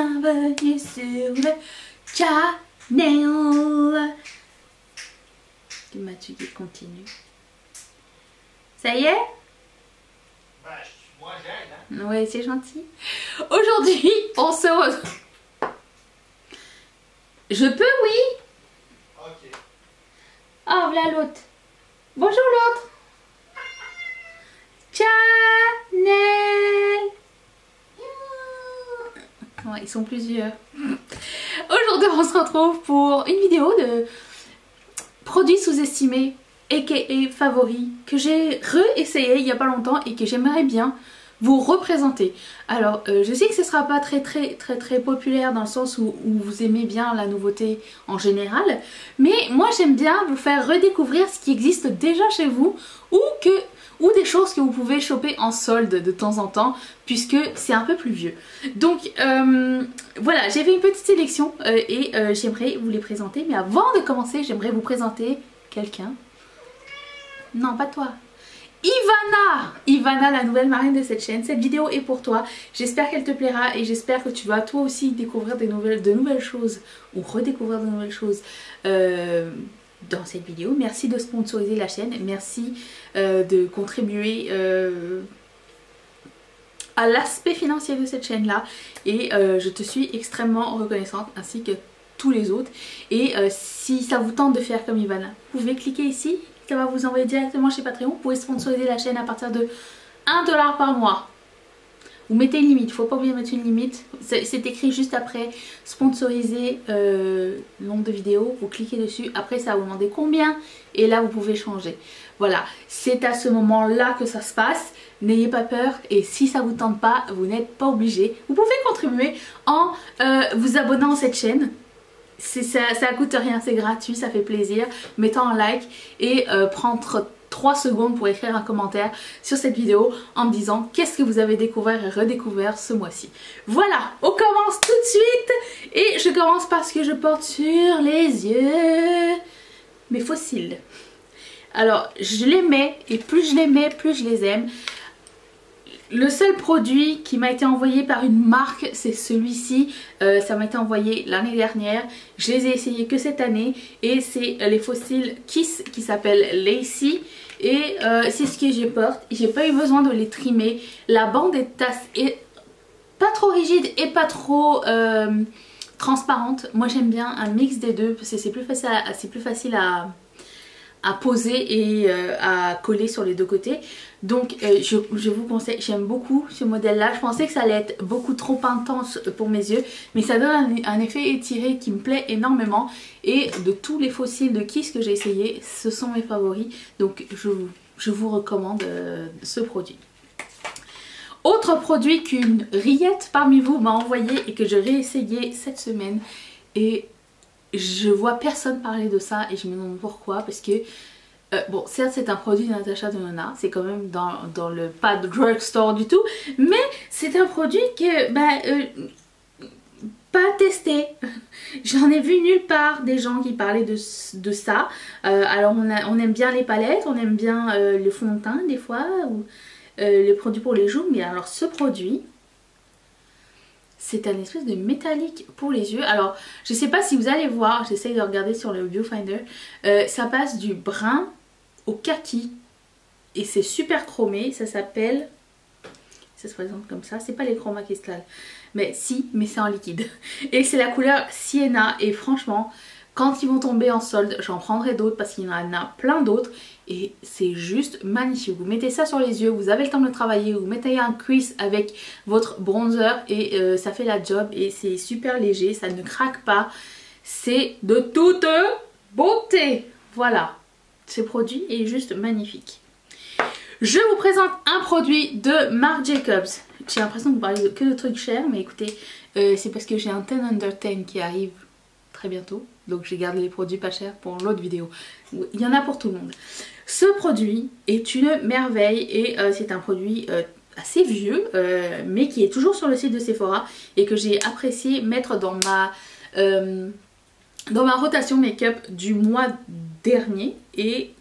bienvenue sur le channel. Du Mathieu qui continue. Ça y est? Bah, moi j'aide, hein. Ouais, c'est gentil. Aujourd'hui, on se retrouve. Je peux, oui? Ok. Oh, voilà l'autre. Bonjour l'autre. Channel. Ouais, ils sont plusieurs. Aujourd'hui, on se retrouve pour une vidéo de produits sous-estimés, aka favoris, que j'ai réessayé il n'y a pas longtemps et que j'aimerais bien vous représenter. Alors, je sais que ce sera pas très populaire dans le sens où vous aimez bien la nouveauté en général, mais moi j'aime bien vous faire redécouvrir ce qui existe déjà chez vous ou des choses que vous pouvez choper en solde de temps en temps puisque c'est un peu plus vieux. Donc voilà, j'ai fait une petite sélection et j'aimerais vous les présenter, mais avant de commencer j'aimerais vous présenter quelqu'un. Non, pas toi. Ivana, la nouvelle marraine de cette chaîne. Cette vidéo est pour toi. J'espère qu'elle te plaira et j'espère que tu vas toi aussi découvrir de nouvelles choses ou redécouvrir de nouvelles choses dans cette vidéo. Merci de sponsoriser la chaîne. Merci de contribuer à l'aspect financier de cette chaîne là. Et je te suis extrêmement reconnaissante ainsi que tous les autres. Et si ça vous tente de faire comme Ivana, vous pouvez cliquer ici. Ça va vous envoyer directement chez Patreon. Vous pouvez sponsoriser la chaîne à partir de 1 $ par mois. Vous mettez une limite, il ne faut pas oublier de mettre une limite. C'est écrit juste après sponsoriser nombre de vidéos. Vous cliquez dessus, après ça va vous demander combien et là vous pouvez changer. Voilà, c'est à ce moment là que ça se passe. N'ayez pas peur et si ça vous tente pas, vous n'êtes pas obligé. Vous pouvez contribuer en vous abonnant à cette chaîne. Ça coûte rien, c'est gratuit, ça fait plaisir. Mettez un like et prendre 3 secondes pour écrire un commentaire sur cette vidéo en me disant qu'est-ce que vous avez découvert et redécouvert ce mois-ci. Voilà, on commence tout de suite et je commence parce que je porte sur les yeux mes fossiles. Alors je les mets et plus je les mets, plus je les aime. Le seul produit qui m'a été envoyé par une marque, c'est celui-ci. Ça m'a été envoyé l'année dernière. Je les ai essayés que cette année. Et c'est les fossiles Kiss qui s'appellent Lacy. Et c'est ce que je porte. J'ai pas eu besoin de les trimer. La bande est pas trop rigide et pas trop transparente. Moi j'aime bien un mix des deux. Parce que c'est plus facile à poser et à coller sur les deux côtés. Donc je vous conseille, j'aime beaucoup ce modèle là. Je pensais que ça allait être beaucoup trop intense pour mes yeux, mais ça donne un effet étiré qui me plaît énormément. Et de tous les fossiles de Kiss que j'ai essayé, ce sont mes favoris. Donc je vous recommande ce produit. Autre produit qu'une rillette parmi vous m'a envoyé et que j'ai réessayé cette semaine, et je vois personne parler de ça et je me demande pourquoi. Parce que bon, certes c'est un produit de Natasha Denona, c'est quand même dans le pas de drugstore du tout, mais c'est un produit que pas testé. J'en ai vu nulle part des gens qui parlaient de ça. Alors on aime bien les palettes, on aime bien le fond de teint des fois, ou les produits pour les joues, mais alors ce produit, c'est un espèce de métallique pour les yeux. Alors je sais pas si vous allez voir, j'essaye de regarder sur le viewfinder, ça passe du brun au kaki et c'est super chromé. Ça s'appelle, ça se présente comme ça, c'est pas les Chroma Crystal, mais si, mais c'est en liquide et c'est la couleur Sienna. Et franchement, quand ils vont tomber en solde, j'en prendrai d'autres parce qu'il y en a plein d'autres et c'est juste magnifique. Vous mettez ça sur les yeux, vous avez le temps de le travailler, vous mettez un crease avec votre bronzer et ça fait la job. Et c'est super léger, ça ne craque pas, c'est de toute beauté. Voilà, ce produit est juste magnifique. Je vous présente un produit de Marc Jacobs. J'ai l'impression que vous parlez que de trucs chers, mais écoutez, c'est parce que j'ai un 10 under 10 qui arrive très bientôt. Donc j'ai gardé les produits pas chers pour l'autre vidéo. Il y en a pour tout le monde. Ce produit est une merveille et c'est un produit assez vieux, mais qui est toujours sur le site de Sephora et que j'ai apprécié mettre dans ma rotation make-up du mois dernier. Et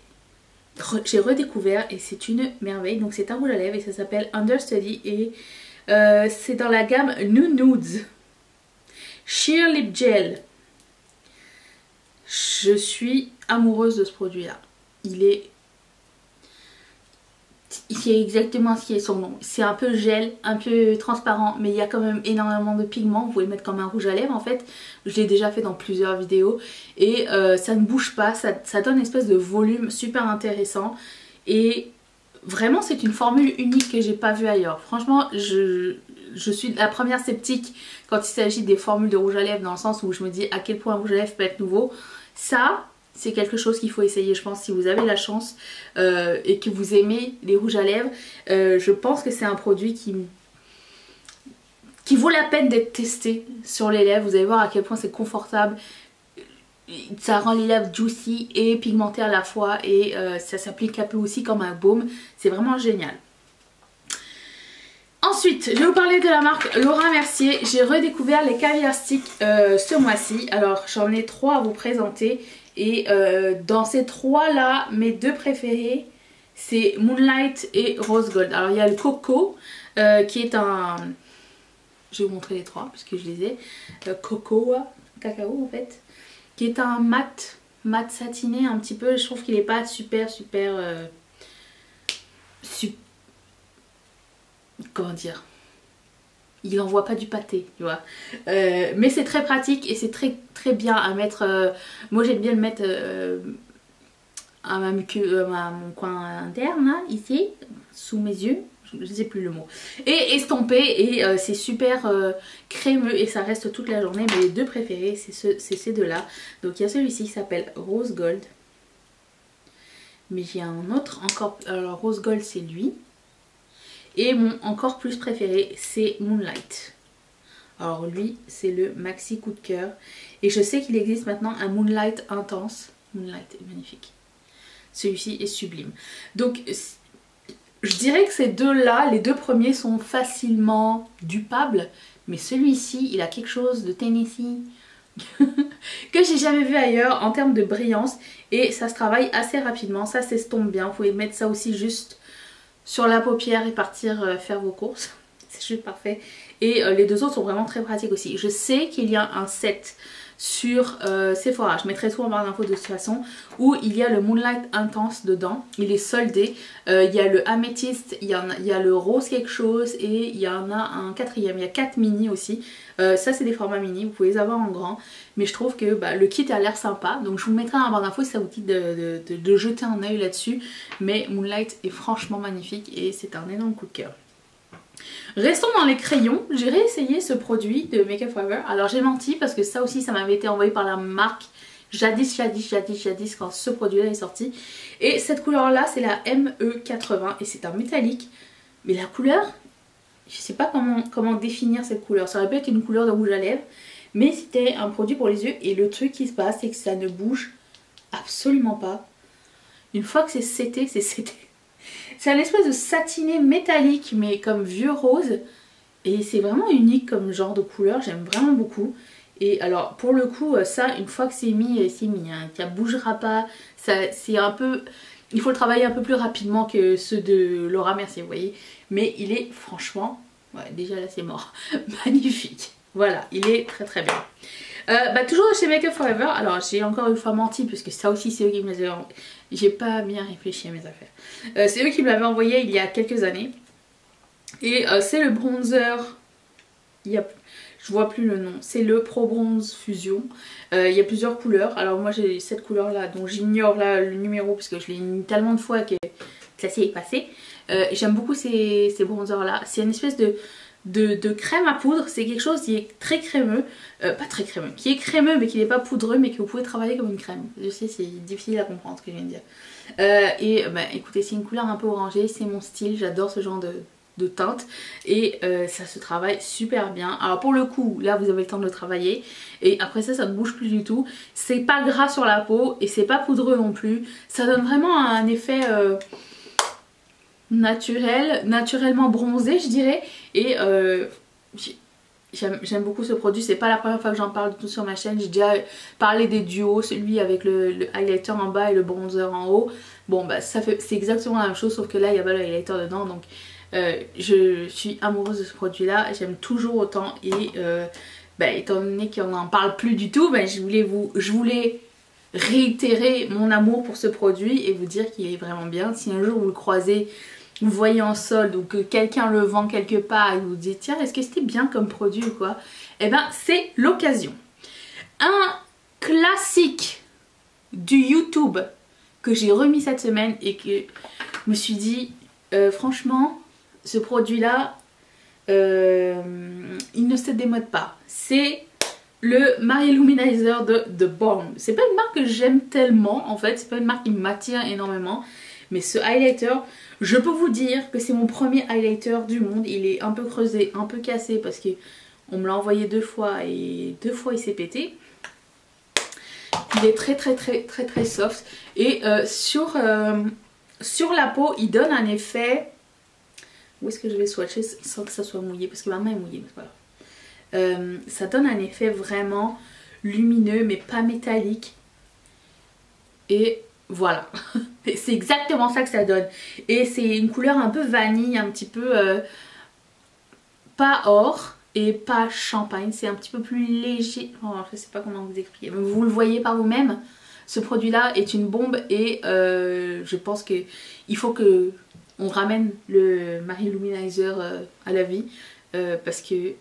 j'ai redécouvert et c'est une merveille. Donc c'est un rouge à lèvres et ça s'appelle Understudy et c'est dans la gamme Nudes. Sheer Lip Gel. Je suis amoureuse de ce produit là. C'est exactement ce qui est son nom. C'est un peu gel, un peu transparent, mais il y a quand même énormément de pigments. Vous pouvez le mettre comme un rouge à lèvres en fait. Je l'ai déjà fait dans plusieurs vidéos. Et ça ne bouge pas, ça donne une espèce de volume super intéressant. Et vraiment c'est une formule unique que j'ai pas vue ailleurs. Franchement je suis la première sceptique quand il s'agit des formules de rouge à lèvres, dans le sens où je me dis à quel point un rouge à lèvres peut être nouveau. Ça c'est quelque chose qu'il faut essayer, je pense, si vous avez la chance et que vous aimez les rouges à lèvres. Je pense que c'est un produit qui vaut la peine d'être testé sur les lèvres. Vous allez voir à quel point c'est confortable. Ça rend les lèvres juicy et pigmentées à la fois, et ça s'applique un peu aussi comme un baume. C'est vraiment génial. Ensuite, je vais vous parler de la marque Laura Mercier. J'ai redécouvert les caviar sticks ce mois-ci. Alors j'en ai 3 à vous présenter. Et dans ces 3 là, mes 2 préférés, c'est Moonlight et Rose Gold. Alors il y a le Coco qui est un... Je vais vous montrer les 3 puisque je les ai. Coco, cacao en fait. Qui est un mat satiné un petit peu. Je trouve qu'il n'est pas super... comment dire, il envoie pas du pâté, tu vois. Mais c'est très pratique et c'est très bien à mettre. Moi j'aime bien le mettre à mon coin interne, là, ici, sous mes yeux. Je ne sais plus le mot. Et estompé, et c'est super crémeux et ça reste toute la journée. Mais les 2 préférés, c'est ces 2 là. Donc il y a celui-ci qui s'appelle Rose Gold. Mais j'ai un autre encore. Alors Rose Gold c'est lui. Et mon encore plus préféré c'est Moonlight. Alors lui c'est le maxi coup de cœur. Et je sais qu'il existe maintenant un Moonlight intense. Moonlight est magnifique. Celui-ci est sublime. Donc je dirais que ces 2 là, les 2 premiers sont facilement dupables. Mais celui-ci il a quelque chose de Tennessee que j'ai jamais vu ailleurs en termes de brillance. Et ça se travaille assez rapidement, ça s'estompe bien. Vous pouvez mettre ça aussi juste sur la paupière et partir faire vos courses. C'est juste parfait. Et les 2 autres sont vraiment très pratiques aussi. Je sais qu'il y a un set sur Sephora, je mettrai tout en barre d'infos de toute façon, où il y a le Moonlight Intense dedans. Il est soldé. Il y a le améthyste, il y a le rose quelque chose, et il y en a un 4e. Il y a 4 mini aussi. Ça c'est des formats mini, vous pouvez les avoir en grand. Mais je trouve que le kit a l'air sympa. Donc je vous mettrai en barre d'infos si ça vous dit de jeter un œil là-dessus. Mais Moonlight est franchement magnifique et c'est un énorme coup de cœur. Restons dans les crayons. J'ai réessayé ce produit de Make Up For Ever. Alors j'ai menti parce que ça aussi ça m'avait été envoyé par la marque jadis quand ce produit là est sorti. Et cette couleur là c'est la ME80 et c'est un métallique. Mais la couleur, je sais pas comment définir cette couleur. Ça aurait pu être une couleur de rouge à lèvres, mais c'était un produit pour les yeux. Et le truc qui se passe c'est que ça ne bouge absolument pas. Une fois que c'est seté, c'est seté. C'est un espèce de satiné métallique mais comme vieux rose. Et c'est vraiment unique comme genre de couleur, j'aime vraiment beaucoup. Et alors pour le coup ça une fois que c'est mis, hein, ça bougera pas. C'est un peu... Il faut le travailler un peu plus rapidement que ceux de Laura Mercier, vous voyez. Mais il est franchement... Ouais déjà là c'est mort. Magnifique. Voilà, il est très bien. Toujours chez Make Up For Ever. Alors j'ai encore une fois menti puisque ça aussi c'est eux qui me les ont... J'ai pas bien réfléchi à mes affaires. C'est eux qui me l'avaient envoyé il y a quelques années. Et c'est le bronzer. Je vois plus le nom. C'est le Pro Bronze Fusion. Il y a plusieurs couleurs. Alors moi j'ai cette couleur là dont j'ignore là le numéro parce que je l'ai mis tellement de fois que ça s'est effacé. J'aime beaucoup ces bronzers là. C'est une espèce de crème à poudre. C'est quelque chose qui est très crémeux. Pas très crémeux. Qui est crémeux mais qui n'est pas poudreux mais que vous pouvez travailler comme une crème. Je sais c'est difficile à comprendre ce que je viens de dire. Écoutez c'est une couleur un peu orangée. C'est mon style. J'adore ce genre de teinte et ça se travaille super bien. Alors pour le coup là vous avez le temps de le travailler et après ça ne bouge plus du tout. C'est pas gras sur la peau et c'est pas poudreux non plus. Ça donne vraiment un effet naturellement bronzé je dirais. Et j'aime beaucoup ce produit. C'est pas la première fois que j'en parle du tout sur ma chaîne. J'ai déjà parlé des duos, celui avec le highlighter en bas et le bronzer en haut. Bon c'est exactement la même chose sauf que là il n'y a pas le highlighter dedans. Donc je suis amoureuse de ce produit là, j'aime toujours autant et étant donné qu'on n'en parle plus du tout, je voulais réitérer mon amour pour ce produit et vous dire qu'il est vraiment bien. Si un jour vous le croisez, vous voyez en solde ou que quelqu'un le vend quelque part et vous vous dites tiens, est-ce que c'était bien comme produit ou quoi, et ben c'est l'occasion. Un classique du YouTube que j'ai remis cette semaine et que je me suis dit franchement ce produit là il ne se démode pas. C'est le Marie Luminizer de The Balm. C'est pas une marque que j'aime tellement en fait, c'est pas une marque qui m'attire énormément, mais ce highlighter, je peux vous dire que c'est mon premier highlighter du monde. Il est un peu creusé, un peu cassé parce que on me l'a envoyé 2 fois et 2 fois il s'est pété. Il est très soft et sur la peau il donne un effet. Où est-ce que je vais swatcher sans que ça soit mouillé parce que ma main est mouillée, mais voilà. Ça donne un effet vraiment lumineux mais pas métallique et voilà. C'est exactement ça que ça donne et c'est une couleur un peu vanille, un petit peu pas or et pas champagne, c'est un petit peu plus léger. Oh, je sais pas comment vous expliquer, mais vous le voyez par vous-même. Ce produit là est une bombe et je pense que il faut que on ramène le Marie Luminizer à la vie parce que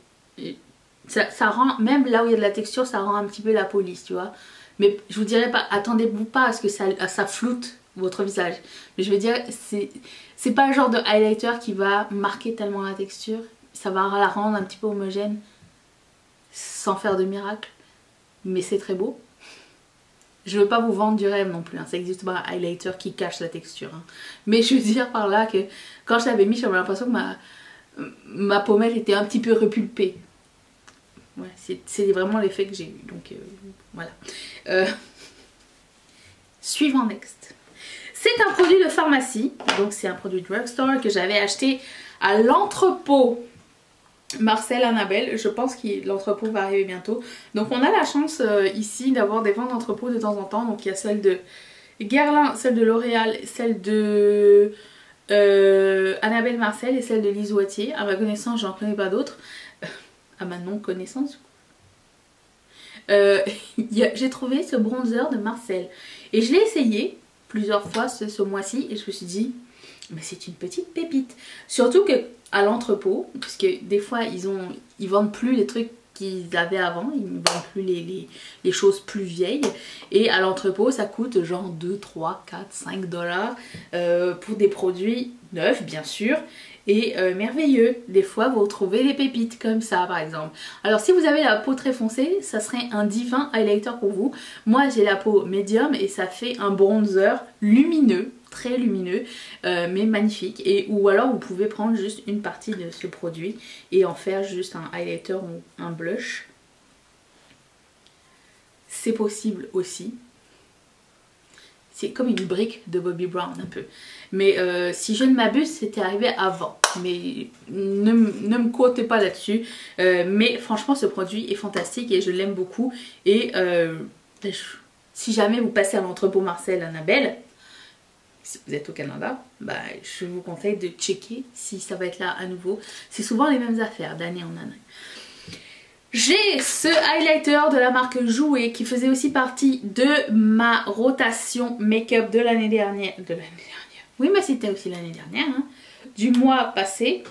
ça rend, même là où il y a de la texture, ça rend un petit peu la police, tu vois. Mais je vous dirais pas, attendez-vous pas à ce que ça floute votre visage. Mais je veux dire, c'est pas le genre de highlighter qui va marquer tellement la texture. Ça va la rendre un petit peu homogène sans faire de miracle. Mais c'est très beau. Je veux pas vous vendre du rêve non plus, hein. Ça existe pas un highlighter qui cache la texture, hein. Mais je veux dire par là que quand je l'avais mis, j'avais l'impression que ma pommette était un petit peu repulpée. Ouais, c'est vraiment l'effet que j'ai eu, donc voilà. Suivant next. C'est un produit de pharmacie, donc c'est un produit de drugstore que j'avais acheté à l'entrepôt Marcel Annabelle. Je pense que l'entrepôt va arriver bientôt. Donc on a la chance ici d'avoir des ventes d'entrepôt de temps en temps. Donc il y a celle de Guerlain, celle de L'Oréal, celle de Annabelle Marcel et celle de Lise Wattier. À ma connaissance, j'en connais pas d'autres. À ma non connaissance. J'ai trouvé ce bronzer de Marcel et je l'ai essayé plusieurs fois ce mois-ci et je me suis dit mais c'est une petite pépite. Surtout que à l'entrepôt, parce que des fois ils vendent plus les trucs qu'ils avaient avant, ils ne vendent plus les choses plus vieilles, et à l'entrepôt ça coûte genre 2, 3, 4, 5 dollars pour des produits neufs bien sûr et merveilleux. Des fois vous retrouvez des pépites comme ça par exemple. Alors si vous avez la peau très foncée, ça serait un divin highlighter pour vous. Moi j'ai la peau médium et ça fait un bronzer lumineux, très lumineux mais magnifique. Et ou alors vous pouvez prendre juste une partie de ce produit et en faire juste un highlighter ou un blush. C'est possible aussi. C'est comme une brique de Bobbi Brown un peu. Mais si je ne m'abuse, c'était arrivé avant. Mais ne me quotez pas là-dessus. Mais franchement, ce produit est fantastique et je l'aime beaucoup. Et si jamais vous passez à l'entrepôt Marcel Annabelle, si vous êtes au Canada, bah, je vous conseille de checker si ça va être là à nouveau. C'est souvent les mêmes affaires d'année en année. J'ai ce highlighter de la marque Jouer qui faisait aussi partie de ma rotation make-up de l'année dernière. Oui, mais c'était aussi l'année dernière, hein, du mois passé.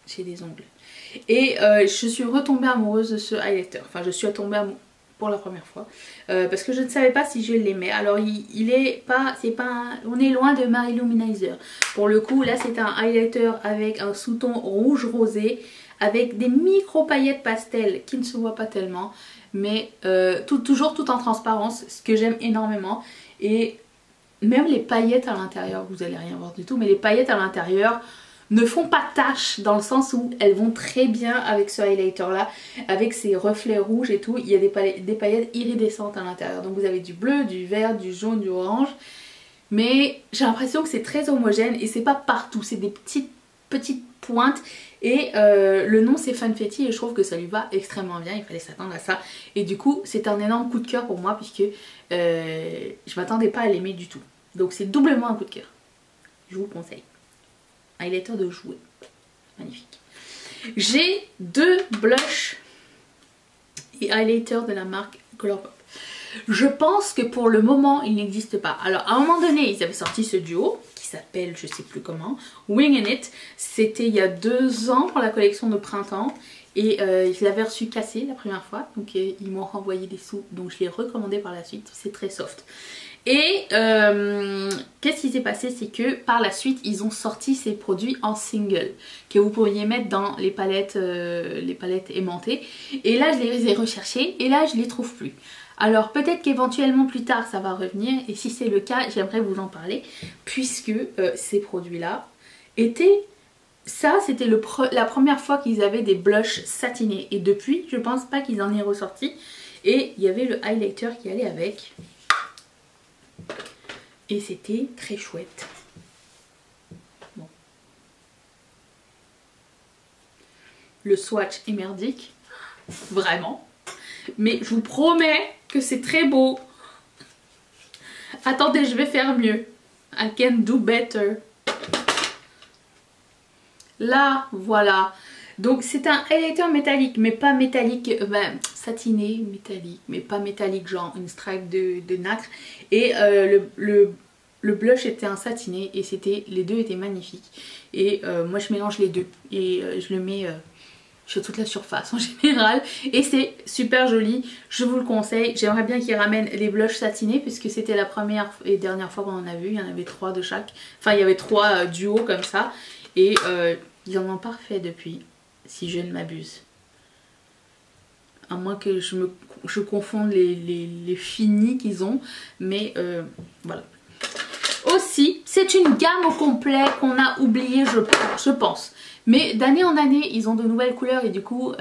J'ai des ongles. Et je suis retombée amoureuse de ce highlighter. Enfin, je suis tombée amoureuse pour la première fois. Parce que je ne savais pas si je l'aimais. Alors, il est pas... on est loin de Marie Luminizer. Pour le coup, là, c'est un highlighter avec un sous-ton rouge rosé, avec des micro paillettes pastel qui ne se voient pas tellement, mais toujours tout en transparence, ce que j'aime énormément. Et même les paillettes à l'intérieur, vous allez rien voir du tout, mais les paillettes à l'intérieur ne font pas tache, dans le sens où elles vont très bien avec ce highlighter là, avec ses reflets rouges et tout. Il y a des paillettes iridescentes à l'intérieur, donc vous avez du bleu, du vert, du jaune, du orange, mais j'ai l'impression que c'est très homogène et c'est pas partout, c'est des petites pointes. Et le nom c'est Funfetti et je trouve que ça lui va extrêmement bien, il fallait s'attendre à ça. Et du coup c'est un énorme coup de cœur pour moi puisque je m'attendais pas à l'aimer du tout. Donc c'est doublement un coup de cœur. Je vous le conseille. Highlighter de Jouer. Magnifique. J'ai deux blushs et highlighter de la marque Colourpop. Je pense que pour le moment il n'existe pas. Alors à un moment donné ils avaient sorti ce duo qui s'appelle je sais plus comment, Wing and It. C'était il y a 2 ans pour la collection de printemps. Et je l'avais reçu cassé la première fois, donc ils m'ont renvoyé des sous, donc je l'ai recommandé par la suite, c'est très soft. Et qu'est-ce qui s'est passé, c'est que par la suite ils ont sorti ces produits en single que vous pourriez mettre dans les palettes aimantées. Et là je les ai recherchés et là je les trouve plus. Alors peut-être qu'éventuellement plus tard ça va revenir et si c'est le cas j'aimerais vous en parler puisque ces produits là étaient... Ça c'était la première fois qu'ils avaient des blushs satinés et depuis je pense pas qu'ils en aient ressorti. Et il y avait le highlighter qui allait avec et c'était très chouette. Bon. Le swatch est merdique, vraiment, mais je vous promets que c'est très beau. Attendez, je vais faire mieux. I can do better. Là, voilà. Donc c'est un highlighter métallique, mais pas métallique, satiné, métallique, mais pas métallique, genre une stripe de nacre. Et le blush était un satiné et les deux étaient magnifiques. Et moi je mélange les deux et je le mets sur toute la surface en général. Et c'est super joli, je vous le conseille. J'aimerais bien qu'ils ramènent les blushs satinés puisque c'était la première et dernière fois qu'on en a vu. Il y en avait 3 de chaque. Enfin il y avait 3 duos comme ça. Et ils en ont pas refait depuis, si je ne m'abuse. À moins que je confonde les finis qu'ils ont. Mais voilà. Aussi, c'est une gamme au complet qu'on a oublié, je pense. Mais d'année en année, ils ont de nouvelles couleurs et du coup,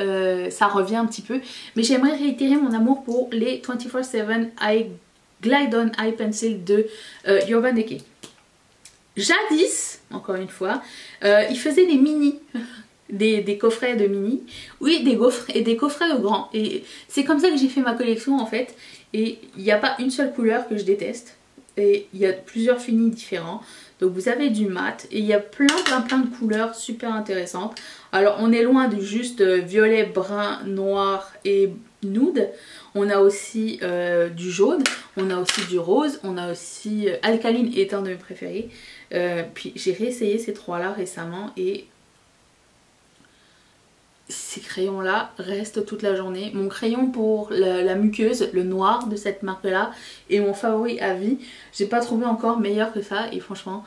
ça revient un petit peu. Mais j'aimerais réitérer mon amour pour les 24/7 Glide On Eye Pencil de Urban Decay. Jadis, encore une fois, ils faisaient des mini, des coffrets de mini, oui, des coffrets de grands. Et c'est comme ça que j'ai fait ma collection en fait. Et il n'y a pas une seule couleur que je déteste. Et il y a plusieurs finis différents. Donc vous avez du mat et il y a plein de couleurs super intéressantes. Alors on est loin du juste violet, brun, noir et nude. On a aussi du jaune, on a aussi du rose, on a aussi alcaline est un de mes préférés. Puis j'ai réessayé ces 3 là récemment et ces crayons là restent toute la journée. Mon crayon pour la muqueuse, le noir de cette marque là, est mon favori à vie. J'ai pas trouvé encore meilleur que ça et franchement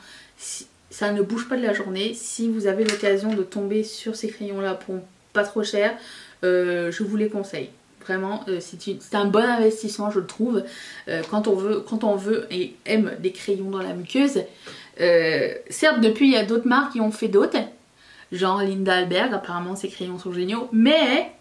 ça ne bouge pas de la journée. Si vous avez l'occasion de tomber sur ces crayons là pour pas trop cher, je vous les conseille. Vraiment, c'est un bon investissement je le trouve quand on veut et aime des crayons dans la muqueuse. Certes depuis il y a d'autres marques qui ont fait d'autres, genre Linda Alberg, apparemment ces crayons sont géniaux, mais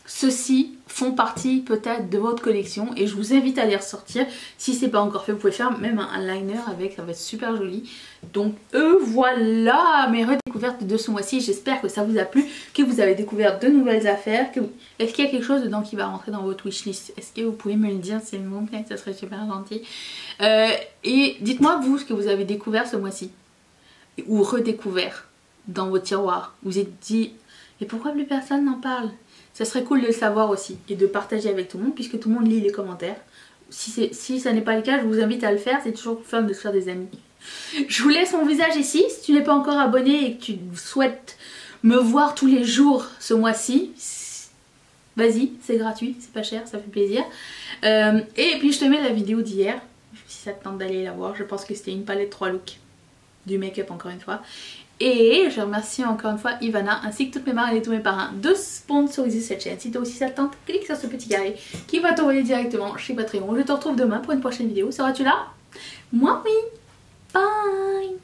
ceux-ci font partie peut-être de votre collection et je vous invite à les ressortir. Si c'est pas encore fait, vous pouvez faire même un liner avec, ça va être super joli. Donc voilà mes redécouvertes de ce mois-ci. J'espère que ça vous a plu, que vous avez découvert de nouvelles affaires. Est-ce qu'il y a quelque chose dedans qui va rentrer dans votre wishlist? Est-ce que vous pouvez me le dire s'il vous plaît? Ça serait super gentil. Et dites-moi vous ce que vous avez découvert ce mois-ci ou redécouvert dans vos tiroirs. Vous vous êtes dit, et pourquoi plus personne n'en parle? Ça serait cool de le savoir aussi et de partager avec tout le monde puisque tout le monde lit les commentaires. Si ça n'est pas le cas, je vous invite à le faire, c'est toujours fun de se faire des amis. Je vous laisse mon visage ici. Si tu n'es pas encore abonné et que tu souhaites me voir tous les jours ce mois-ci, vas-y, c'est gratuit, c'est pas cher, ça fait plaisir. Et puis je te mets la vidéo d'hier, si ça te tente d'aller la voir. Je pense que c'était une palette 3 looks, du make-up encore une fois. Et je remercie encore une fois Ivana ainsi que toutes mes marraines et tous mes parrains de sponsoriser cette chaîne. Si toi aussi ça te tente, clique sur ce petit carré qui va t'envoyer directement chez Patreon. Je te retrouve demain pour une prochaine vidéo. Seras-tu là? Moi oui. Bye.